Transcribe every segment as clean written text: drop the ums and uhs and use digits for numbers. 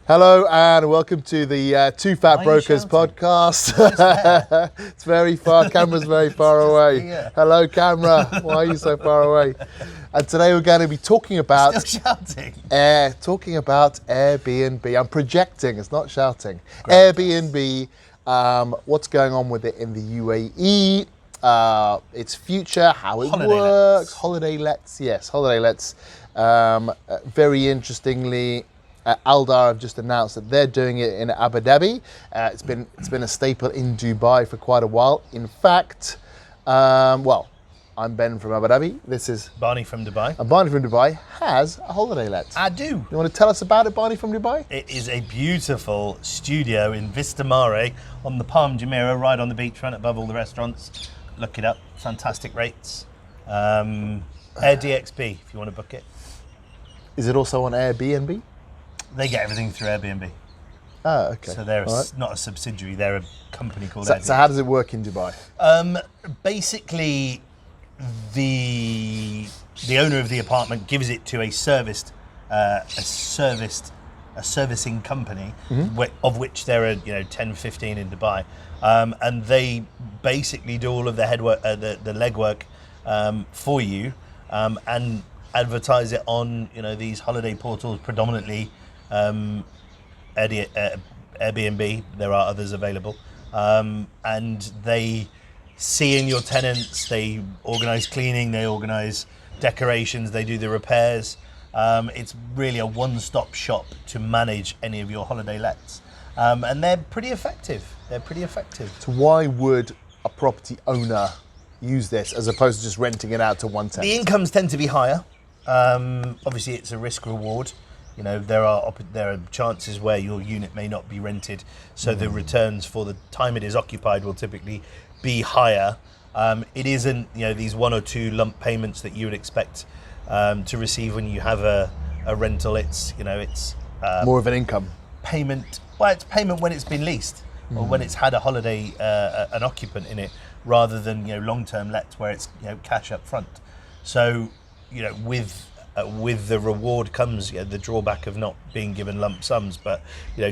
Hello and welcome to the Two Fat Brokers podcast. It's very far, camera's very far away. Here. Hello camera, why are you so far away? And today we're going to be talking about... Still shouting. Talking about Airbnb. I'm projecting, it's not shouting. Great. Airbnb, what's going on with it in the UAE, its future, how it works. Holiday lets, yes, holiday lets. Very interestingly, Aldar have just announced that they're doing it in Abu Dhabi. It's been a staple in Dubai for quite a while. In fact, well, I'm Ben from Abu Dhabi. This is Barney from Dubai. And Barney from Dubai has a holiday let. I do. You want to tell us about it, Barney from Dubai? It is a beautiful studio in Vista Mare on the Palm Jumeirah, right on the beachfront above all the restaurants. Look it up. Fantastic rates. Air DXB if you want to book it. Is it also on Airbnb? They get everything through Airbnb. Oh, okay. So they're All right. not a subsidiary, they're a company called Airbnb. So how does it work in Dubai? Basically, the owner of the apartment gives it to a servicing company, of which there are 10, 15 in Dubai, and they basically do all of the headwork, the legwork for you, and advertise it on these holiday portals, predominantly Airbnb. There are others available, and they see in your tenants. They organise cleaning, they organise decorations, they do the repairs. It's really a one-stop shop to manage any of your holiday lets, and they're pretty effective. So why would a property owner use this as opposed to just renting it out to one tenant? The incomes tend to be higher. Obviously, it's a risk reward. There are chances where your unit may not be rented, so the returns for the time it is occupied will typically be higher. It isn't these one or two lump payments that you would expect to receive when you have a rental. It's more of an income payment. Well, it's payment when it's been leased or when it's had a holiday, an occupant in it, rather than long-term lets where it's cash up front. So with the reward comes the drawback of not being given lump sums, but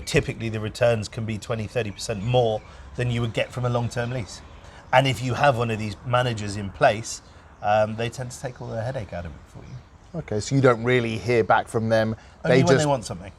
typically the returns can be 20-30% more than you would get from a long-term lease. And if you have one of these managers in place, they tend to take all the headache out of it for you. Okay, so you don't really hear back from them. Only when they want something.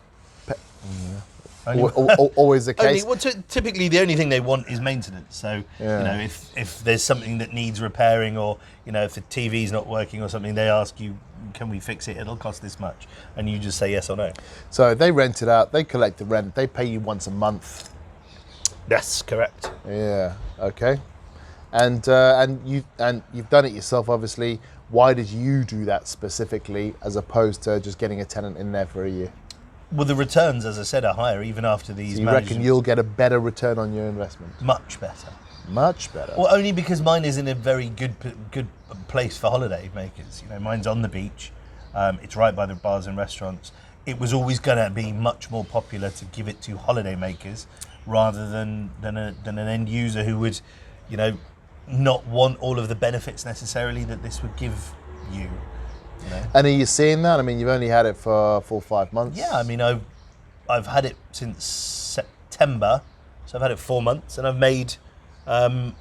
Always the case. Typically, the only thing they want is maintenance. So, if there's something that needs repairing, or if the TV's not working or something, they ask you, "Can we fix it? It'll cost this much," and you just say yes or no. So they rent it out. They collect the rent. They pay you once a month. That's correct. Yeah. Okay. And you've done it yourself, obviously. Why did you do that specifically, as opposed to just getting a tenant in there for a year? Well, the returns, as I said, are higher even after these. So you reckon you'll get a better return on your investment? Much better. Much better. Well, only because mine is in a very good place for holiday makers. Mine's on the beach. It's right by the bars and restaurants. It was always going to be much more popular to give it to holiday makers rather than an end user who would, not want all of the benefits necessarily that this would give you. And are you seeing that? I mean, you've only had it for 4 or 5 months. Yeah, I mean, I've had it since September, so I've had it 4 months, and I've made probably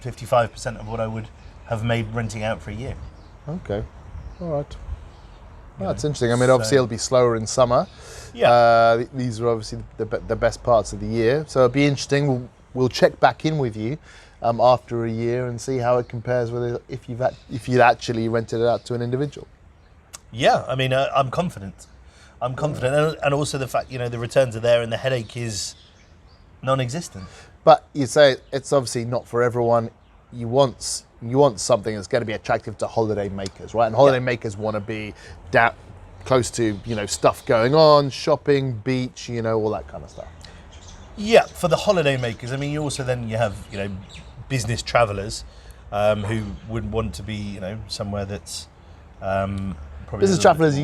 55% of what I would have made renting out for a year. Okay, all right. Well, that's interesting. I mean, obviously it'll be slower in summer. Yeah. These are obviously the best parts of the year, so it'll be interesting. We'll check back in with you after a year and see how it compares with if you'd actually rented it out to an individual. Yeah, I mean, I'm confident. And also the fact the returns are there and the headache is non-existent. But you say it's obviously not for everyone. You want something that's going to be attractive to holiday makers, right? And holiday makers want to be close to stuff going on, shopping, beach, all that kind of stuff. Yeah, for the holiday makers. I mean, you have business travellers who would want to be somewhere that's probably business travellers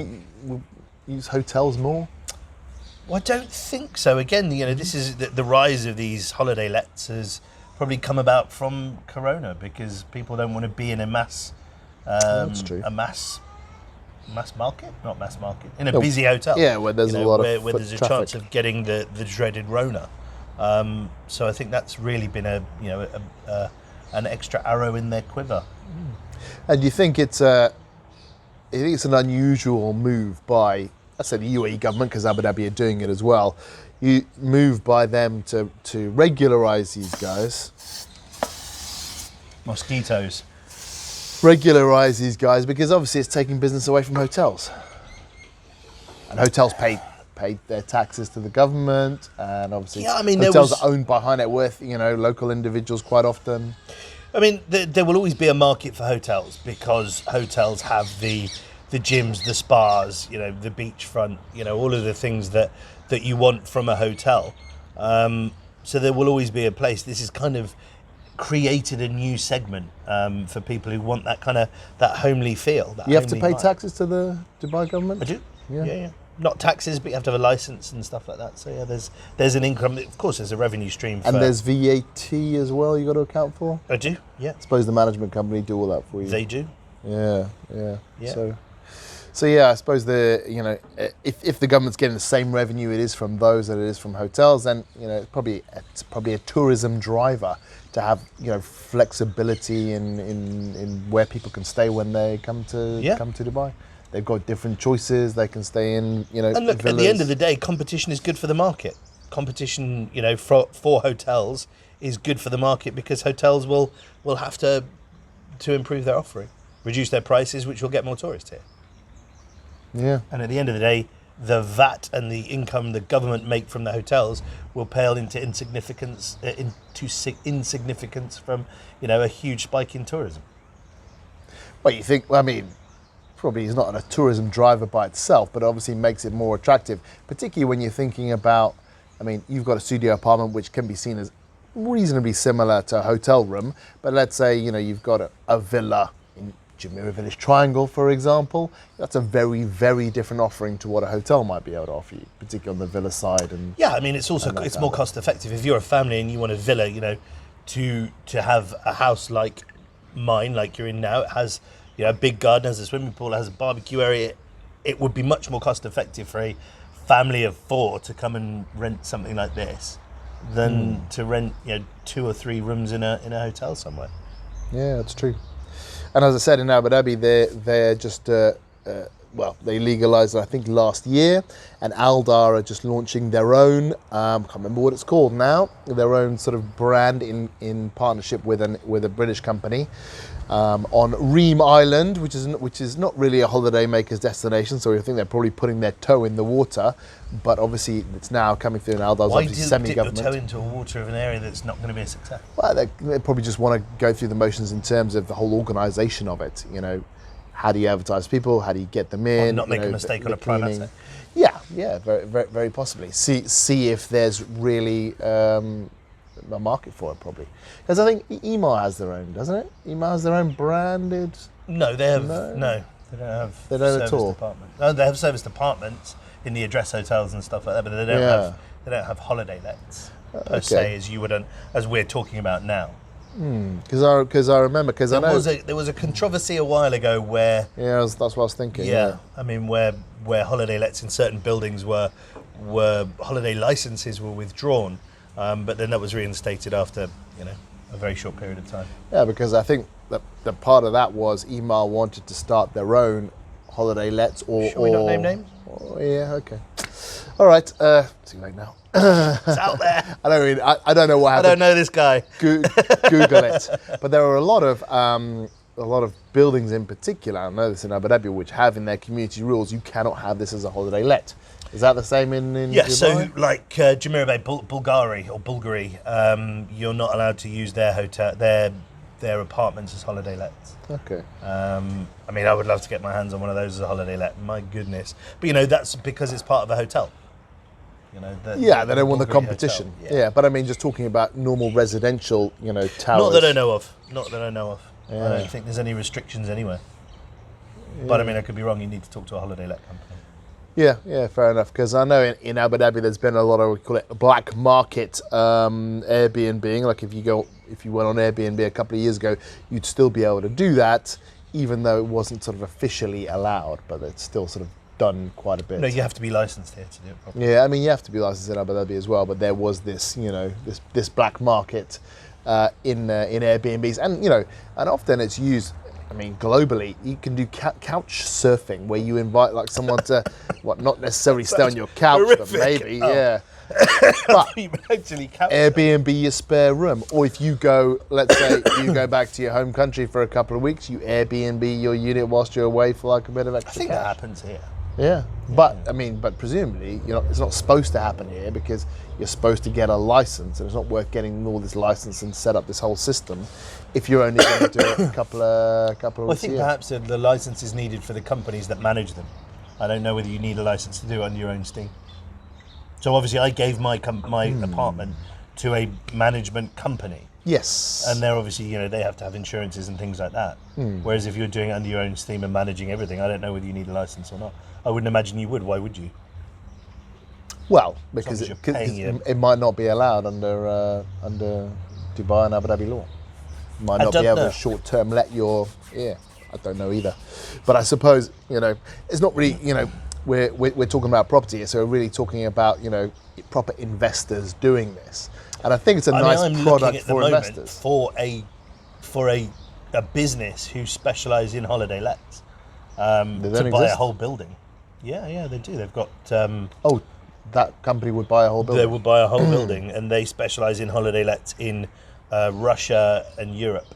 use hotels more. Well, I don't think so. Again, this is the rise of these holiday lets has probably come about from Corona because people don't want to be in a mass That's true. a mass mass market, not mass market, in a busy hotel. Yeah, where there's a lot of where there's a traffic. chance of getting the dreaded Rona. So I think that's really been an extra arrow in their quiver. And you think it's an unusual move by, I say, the UAE government, because Abu Dhabi are doing it as well. You move by them to regularise these guys. Mosquitoes. Regularise these guys because obviously it's taking business away from hotels. And hotels pay their taxes to the government, and obviously hotels are owned by high net worth, local individuals quite often. I mean, there will always be a market for hotels because hotels have the gyms, the spas, the beachfront, all of the things that you want from a hotel. So there will always be a place. This is kind of created a new segment for people who want that kind of that homely feel. You have to pay taxes to the Dubai government? I do. Yeah. Not taxes, but you have to have a license and stuff like that. So yeah, there's an income. Of course, there's a revenue stream. And there's VAT as well you got to account for? I do, yeah. I suppose the management company do all that for you. They do. Yeah. So yeah, I suppose if the government's getting the same revenue it is from those that it is from hotels, then it's probably a tourism driver to have flexibility in where people can stay when they come to Dubai. They've got different choices. They can stay in And look, villas. at the end of the day, competition is good for the market. Competition, for hotels is good for the market because hotels will have to improve their offering, reduce their prices, which will get more tourists here. Yeah. And at the end of the day, the VAT and the income the government make from the hotels will pale into insignificance from a huge spike in tourism. Well, you think? I mean, probably is not a tourism driver by itself, but obviously makes it more attractive, particularly when you're thinking about. I mean, you've got a studio apartment which can be seen as reasonably similar to a hotel room, but let's say you've got a villa in Jumeirah Village Triangle, for example. That's a very, very different offering to what a hotel might be able to offer you, particularly on the villa side. And yeah, I mean, it's more cost effective if you're a family and you want a villa. To have a house like mine, like you're in now. It has a big garden, has a swimming pool, has a barbecue area. It would be much more cost effective for a family of 4 to come and rent something like this than to rent 2 or 3 rooms in a hotel somewhere. Yeah, that's true. And as I said, in Abu Dhabi, they're just they legalised it, I think, last year, and Aldar are just launching their own. Can't remember what it's called now. Their own sort of brand in partnership with a British company on Reem Island, which is not really a holidaymakers destination. So I think they're probably putting their toe in the water, but obviously it's now coming through. And Aldar's obviously semi-government. Why dip your toe into a water of an area that's not going to be a success? Well, they probably just want to go through the motions in terms of the whole organisation of it. How do you advertise people? How do you get them in? Not make a mistake on a prime asset. Yeah, very, very, very possibly. See if there's really a market for it, probably. Because I think Emaar has their own, doesn't it? Emaar has their own branded. No, they have no. They don't have. They don't at all. No, they have service departments in the address hotels and stuff like that, but they don't have holiday lets per se as we're talking about now. Because I remember, because I know there was a controversy a while ago where that's what I was thinking. Yeah, I mean where holiday lets in certain buildings were holiday licenses were withdrawn, but then that was reinstated after a very short period of time. Yeah, because I think that the part of that was Emaar wanted to start their own holiday lets or. Shall we not name names? Yeah, okay. All right. Too late now. It's out there. I don't know what happened. I don't know this guy. Google it. But there are a lot of buildings in particular, I know this in Abu Dhabi, which have in their community rules you cannot have this as a holiday let. Is that the same in yeah, Dubai? so like Jumeirah Bay, Bulgari, you're not allowed to use their hotel, their apartments as holiday lets. Okay. I mean, I would love to get my hands on one of those as a holiday let. My goodness. But that's because it's part of a hotel. They don't want the competition. Yeah, but I mean, just talking about normal residential, towers. Not that I know of. Yeah. I don't think there's any restrictions anywhere. Yeah. But I mean, I could be wrong. You need to talk to a holiday let company. Yeah, fair enough. Because I know in Abu Dhabi there's been a lot of, we call it black market Airbnb. Like if you went on Airbnb a couple of years ago, you'd still be able to do that. even though it wasn't sort of officially allowed, but it's still sort of done quite a bit. No, you have to be licensed here to do it properly. Yeah, I mean, you have to be licensed in Abu Dhabi as well, but there was this, this black market in Airbnbs, and and often it's used. I mean, globally, you can do couch surfing, where you invite like someone to, not necessarily stay on your couch, horrific. but maybe, Oh. But You actually couch Airbnb your spare room, or if you go, let's say you go back to your home country for a couple of weeks, you Airbnb your unit whilst you're away for like a bit of extra I think cash. that happens here. Yeah, but I mean, but presumably, it's not supposed to happen here because you're supposed to get a license, and it's not worth getting all this license and set up this whole system if you're only going to do it a couple of Well, I weeks a think year. perhaps the license is needed for the companies that manage them. I don't know whether you need a license to do it under your own steam. So obviously, I gave my apartment to a management company, Yes, and they're obviously they have to have insurances and things like that. Whereas if you're doing it under your own steam and managing everything, I don't know whether you need a license or not. I wouldn't imagine you would. Why would you? well, because as you're paying your- it might not be allowed under Dubai and Abu Dhabi law. Might I not don't be able know. to short term let your I don't know either, but I suppose it's not really we're talking about property, so we're really talking about proper investors doing this, and I think it's a nice I'm looking product at the for moment investors. for a business who specialise in holiday lets They to don't buy a exist? whole building. Yeah, they do. They've got. Oh, that company would buy a whole building. They will buy a whole building, and they specialise in holiday lets in Russia and Europe.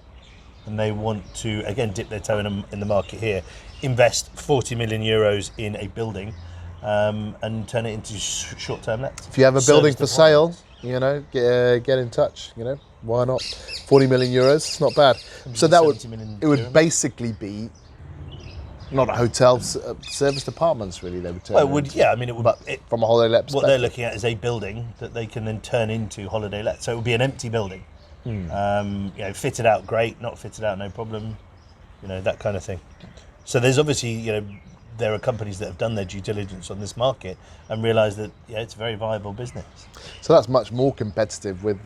And they want to again dip their toe in the market here, invest 40 million euros in a building, and turn it into short-term lets. If you have a building for Service sale, get in touch. Why not? 40 million euros, it's not bad. So that would 70 million it would dirham. basically be not a hotel, service departments really. They would turn. Well, it it would into. yeah. I mean, it would. But from a holiday let What they're perspective. looking at is a building that they can then turn into holiday let. So it would be an empty building. Fitted out great, not fitted out no problem. That kind of thing. So there's obviously there are companies that have done their due diligence on this market and realised that it's a very viable business. So that's much more competitive with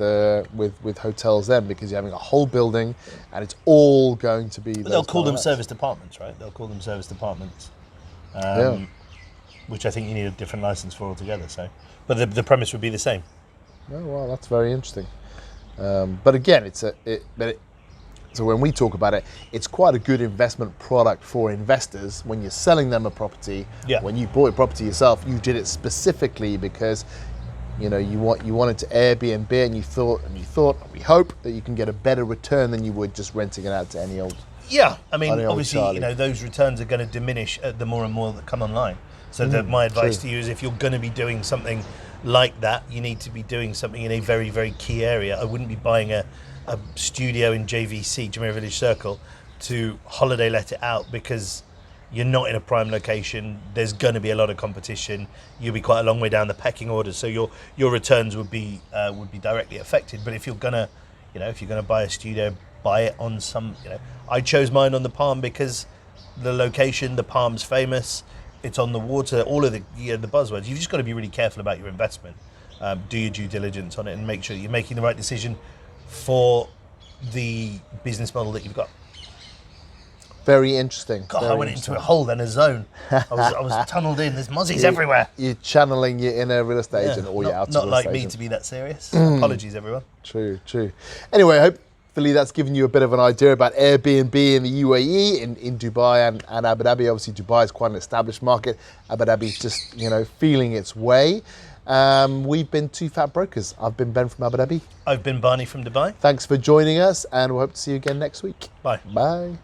hotels then, because you're having a whole building and it's all going to be. But they'll call them service departments, right? They'll call them service departments. Yeah. Which I think you need a different license for altogether. So, but the premise would be the same. Oh, well, that's very interesting. But again, so when we talk about it, it's quite a good investment product for investors. When you're selling them a property, Yeah. when you bought a property yourself, you did it specifically because you wanted to Airbnb, and you thought, we hope that you can get a better return than you would just renting it out to any old. Yeah, I mean, Funny old obviously, Charlie. those returns are going to diminish the more and more that come online. So my advice to you is, if you're going to be doing something like that, you need to be doing something in a very, very key area. I wouldn't be buying a studio in JVC, Jumeirah Village Circle, to holiday let it out, because you're not in a prime location. There's going to be a lot of competition. You'll be quite a long way down the pecking order, so your returns would be directly affected. But if you're gonna buy a studio, buy it on some. I chose mine on the Palm because the location, the Palm's famous. It's on the water. All of the buzzwords. You've just got to be really careful about your investment. Do your due diligence on it and make sure that you're making the right decision for the business model that you've got. Very interesting. God, very I went into a hole then, a zone. I was tunnelled in. There's mozzies everywhere. You're channeling your inner real estate Yeah, agent or your outer not real like estate me agent. to be that serious. Apologies, everyone. True. Anyway, hopefully that's given you a bit of an idea about Airbnb in the UAE, in Dubai and Abu Dhabi. Obviously, Dubai is quite an established market. Abu Dhabi is just, feeling its way. We've been Two Fat Brokers. I've been Ben from Abu Dhabi. I've been Barney from Dubai. Thanks for joining us, and we'll hope to see you again next week. Bye. Bye.